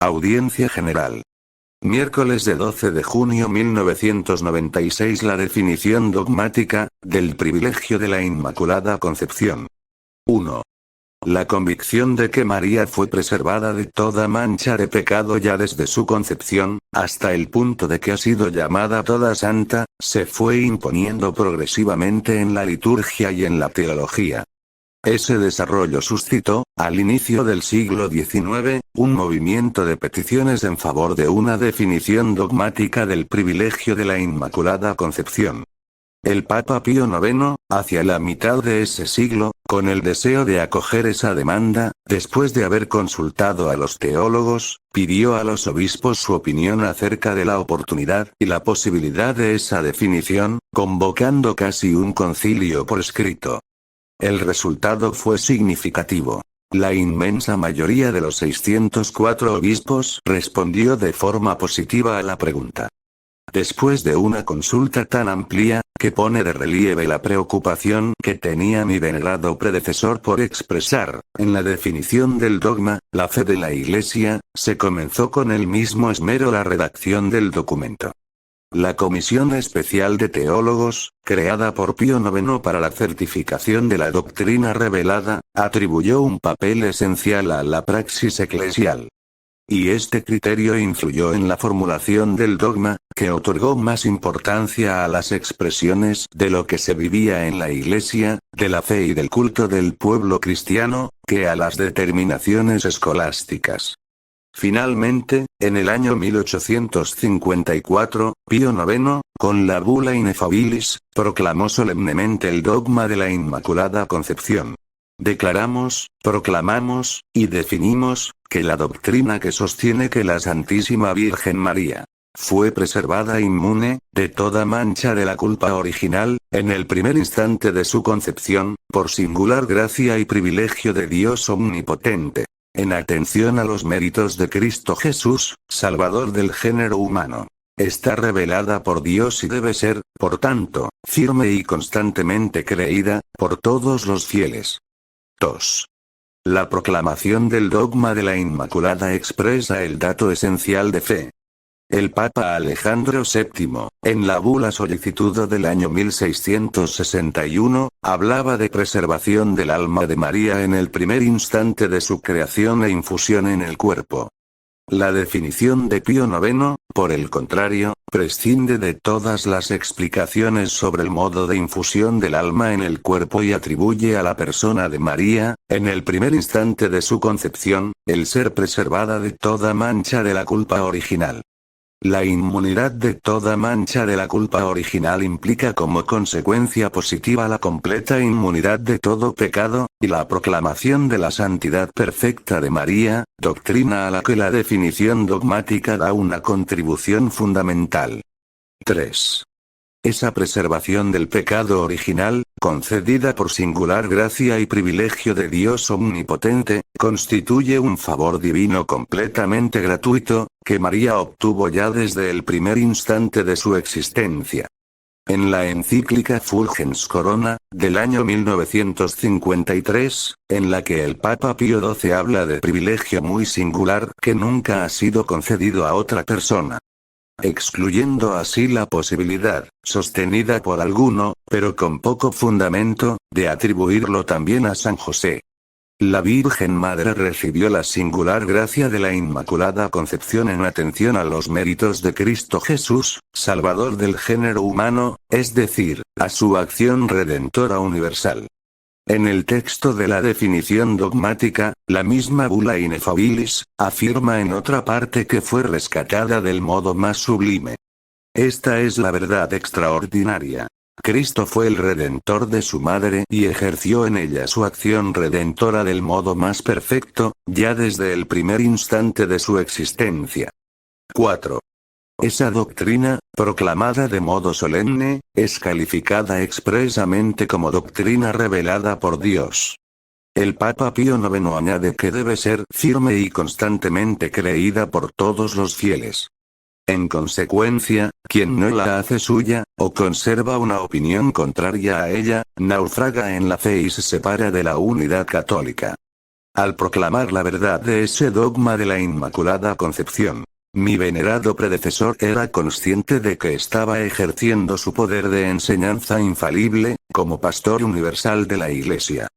Audiencia General. Miércoles de 12 de junio 1996. La definición dogmática del privilegio de la Inmaculada Concepción. 1. La convicción de que María fue preservada de toda mancha de pecado ya desde su concepción, hasta el punto de que ha sido llamada toda santa, se fue imponiendo progresivamente en la liturgia y en la teología. Ese desarrollo suscitó, al inicio del siglo XIX, un movimiento de peticiones en favor de una definición dogmática del privilegio de la Inmaculada Concepción. El Papa Pío IX, hacia la mitad de ese siglo, con el deseo de acoger esa demanda, después de haber consultado a los teólogos, pidió a los obispos su opinión acerca de la oportunidad y la posibilidad de esa definición, convocando casi un concilio por escrito. El resultado fue significativo. La inmensa mayoría de los 604 obispos respondió de forma positiva a la pregunta. Después de una consulta tan amplia, que pone de relieve la preocupación que tenía mi venerado predecesor por expresar, en la definición del dogma, la fe de la Iglesia, se comenzó con el mismo esmero la redacción del documento. La Comisión Especial de Teólogos, creada por Pío IX para la certificación de la doctrina revelada, atribuyó un papel esencial a la praxis eclesial. Y este criterio influyó en la formulación del dogma, que otorgó más importancia a las expresiones de lo que se vivía en la Iglesia, de la fe y del culto del pueblo cristiano, que a las determinaciones escolásticas. Finalmente, en el año 1854, Pío IX, con la bula Ineffabilis, proclamó solemnemente el dogma de la Inmaculada Concepción. Declaramos, proclamamos, y definimos, que la doctrina que sostiene que la Santísima Virgen María fue preservada inmune, de toda mancha de la culpa original, en el primer instante de su concepción, por singular gracia y privilegio de Dios Omnipotente. En atención a los méritos de Cristo Jesús, Salvador del género humano. Está revelada por Dios y debe ser, por tanto, firme y constantemente creída, por todos los fieles. 2. La proclamación del dogma de la Inmaculada expresa el dato esencial de fe. El Papa Alejandro VII, en la bula Sollicitudo del año 1661, hablaba de preservación del alma de María en el primer instante de su creación e infusión en el cuerpo. La definición de Pío IX, por el contrario, prescinde de todas las explicaciones sobre el modo de infusión del alma en el cuerpo y atribuye a la persona de María, en el primer instante de su concepción, el ser preservada de toda mancha de la culpa original. La inmunidad de toda mancha de la culpa original implica como consecuencia positiva la completa inmunidad de todo pecado, y la proclamación de la santidad perfecta de María, doctrina a la que la definición dogmática da una contribución fundamental. 3. Esa preservación del pecado original, concedida por singular gracia y privilegio de Dios Omnipotente, constituye un favor divino completamente gratuito, que María obtuvo ya desde el primer instante de su existencia. En la encíclica Fulgens Corona, del año 1953, en la que el Papa Pío XII habla de privilegio muy singular que nunca ha sido concedido a otra persona, excluyendo así la posibilidad, sostenida por alguno, pero con poco fundamento, de atribuirlo también a San José. La Virgen Madre recibió la singular gracia de la Inmaculada Concepción en atención a los méritos de Cristo Jesús, Salvador del género humano, es decir, a su acción redentora universal. En el texto de la definición dogmática, la misma bula Ineffabilis, afirma en otra parte que fue rescatada del modo más sublime. Esta es la verdad extraordinaria. Cristo fue el Redentor de su madre y ejerció en ella su acción redentora del modo más perfecto, ya desde el primer instante de su existencia. 4. Esa doctrina, proclamada de modo solemne, es calificada expresamente como doctrina revelada por Dios. El Papa Pío IX añade que debe ser firme y constantemente creída por todos los fieles. En consecuencia, quien no la hace suya, o conserva una opinión contraria a ella, naufraga en la fe y se separa de la unidad católica. Al proclamar la verdad de ese dogma de la Inmaculada Concepción, mi venerado predecesor era consciente de que estaba ejerciendo su poder de enseñanza infalible, como pastor universal de la Iglesia.